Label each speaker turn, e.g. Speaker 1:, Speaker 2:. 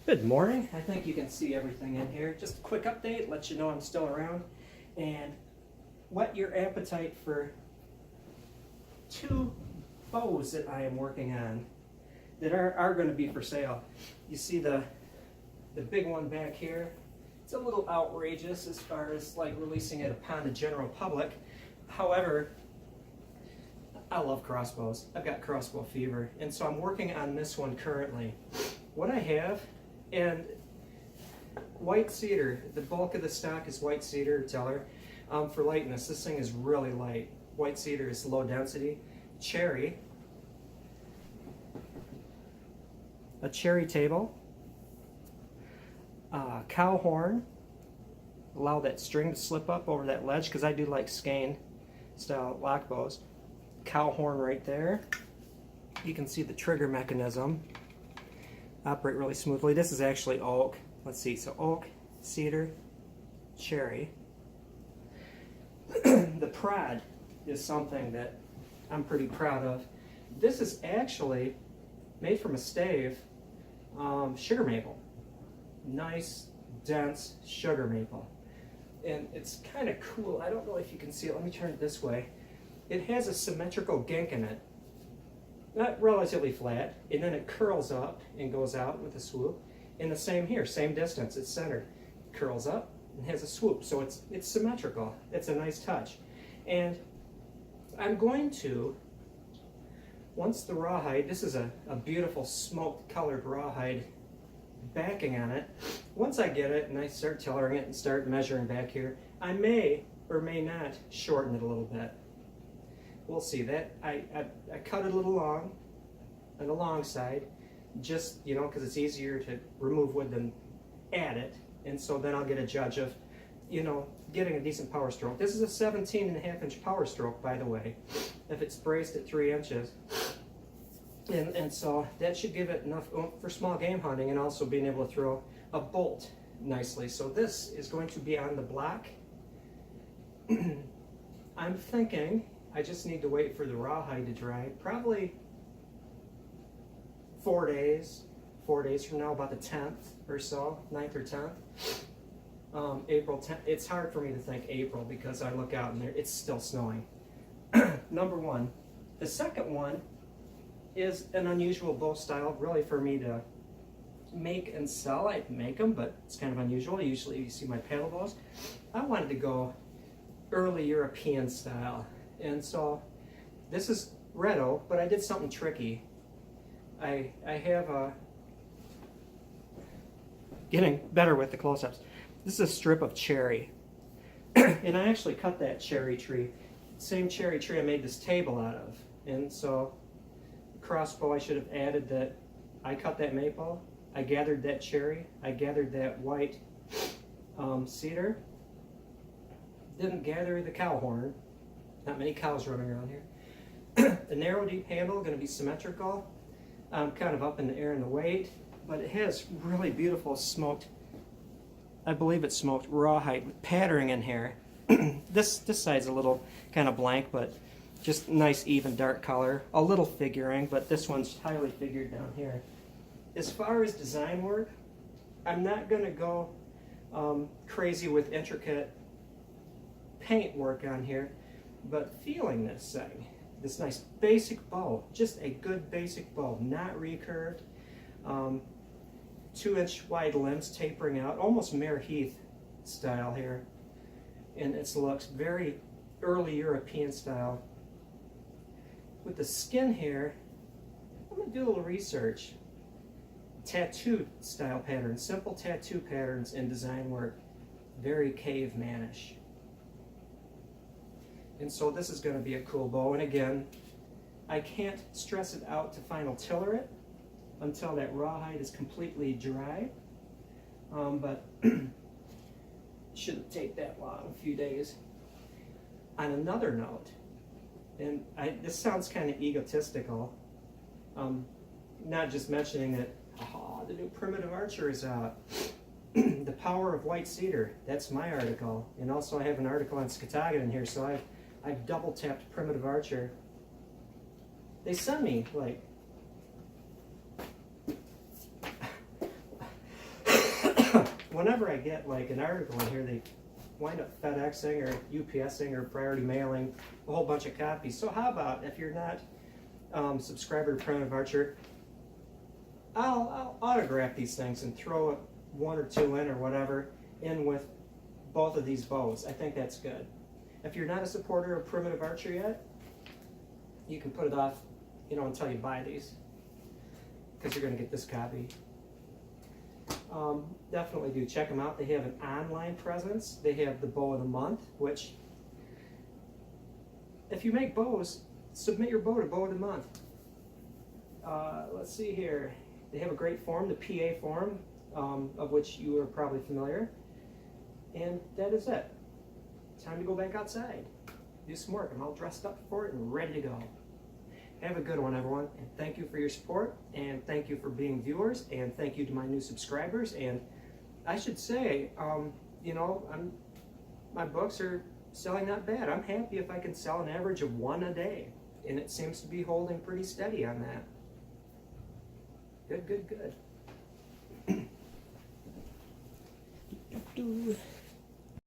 Speaker 1: Good morning. I think you can see everything in here. Just a quick update, let you know I'm still around, and whet your appetite for two bows that I am working on that are going to be for sale. You see the big one back here. It's a little outrageous as far as like releasing it upon the general public. However, I love crossbows. I've got crossbow fever, and so I'm working on this one currently. What I have, and white cedar, the bulk of the stock is white cedar teller. For lightness, this thing is really light. White cedar is low density. Cherry, a cherry table, cow horn, allow that string to slip up over that ledge because I do like skein style lock bows. Cow horn right there. You can see the trigger mechanism operate really smoothly. This is actually oak. Let's see, so oak, cedar, cherry. The prod is something that I'm pretty proud of. This is actually made from a stave, sugar maple. Nice, dense sugar maple. And it's kind of cool. I don't know if you can see it. Let me turn it this way. It has a symmetrical gink in it. Not relatively flat, and then it curls up and goes out with a swoop. And the same here, same distance, it's centered. Curls up and has a swoop, so it's symmetrical. It's a nice touch. And I'm going to, once the rawhide, this is a beautiful smoked colored rawhide backing on it. Once I get it and I start tillering it and start measuring back here, I may or may not shorten it a little bit. We'll see that. I cut it a little long on the long side, just, you know, because it's easier to remove wood than add it. And so then I'll get a judge of, you know, getting a decent power stroke. This is a 17.5-inch power stroke, by the way, if it's braced at 3 inches. And so that should give it enough oomph for small game hunting and also being able to throw a bolt nicely. So this is going to be on the block. I'm thinking I just need to wait for the rawhide to dry. Probably 4 days. 4 days from now, about the 10th or so, 9th or 10th. April 10th. It's hard for me to think April because I look out and it's still snowing. Number one. The second one is an unusual bow style, really, for me to make and sell. I make them, but it's kind of unusual. Usually you see my paddle bows. I wanted to go early European style. And so this is red oak, but I did something tricky. I have a, getting better with the close-ups. This is a strip of cherry. And I actually cut that cherry tree, same cherry tree I made this table out of. And so crossbow, I should have added that. I cut that maple, I gathered that cherry, I gathered that white cedar. Didn't gather the cow horn. Not many cows running around here. The narrow deep handle, going to be symmetrical, kind of up in the air in the weight, but it has really beautiful smoked, I believe it's smoked rawhide with patterning in here. This side's a little kind of blank, but just nice even dark color. A little figuring, but this one's highly figured down here. As far as design work, I'm not going to go crazy with intricate paint work on here. But feeling this thing, this nice basic bow, just a good basic bow, not recurved, 2-inch wide limbs tapering out, almost Mare Heath style here. And it looks very early European style. With the skin here, I'm going to do a little research. Tattoo style patterns, simple tattoo patterns in design work, very cavemanish. And so this is going to be a cool bow. And again, I can't stress it out to final tiller it until that rawhide is completely dry. But shouldn't take that long, a few days. On another note, and this sounds kind of egotistical, not just mentioning that, oh, the new Primitive Archer is out. The Power of White Cedar, that's my article. And also I have an article on Scatagon in here, so I've double tapped Primitive Archer. They sent me like whenever I get like an article in here, they wind up FedExing or UPSing or priority mailing a whole bunch of copies. So how about if you're not subscriber to Primitive Archer, I'll autograph these things and throw one or two in or whatever in with both of these bows. I think that's good. If you're not a supporter of Primitive Archer yet, you can put it off, until you buy these, because you're going to get this copy. Definitely do check them out. They have an online presence. They have the bow of the month, which, if you make bows, submit your bow to bow of the month. Let's see here. They have a great forum, the PA forum, of which you are probably familiar. And that is it. Time to go back outside. Do some work. I'm all dressed up for it and ready to go. Have a good one, everyone, and thank you for your support, and thank you for being viewers, and thank you to my new subscribers. And I should say, my books are selling not bad. I'm happy if I can sell an average of one a day, and it seems to be holding pretty steady on that. Good, good, good.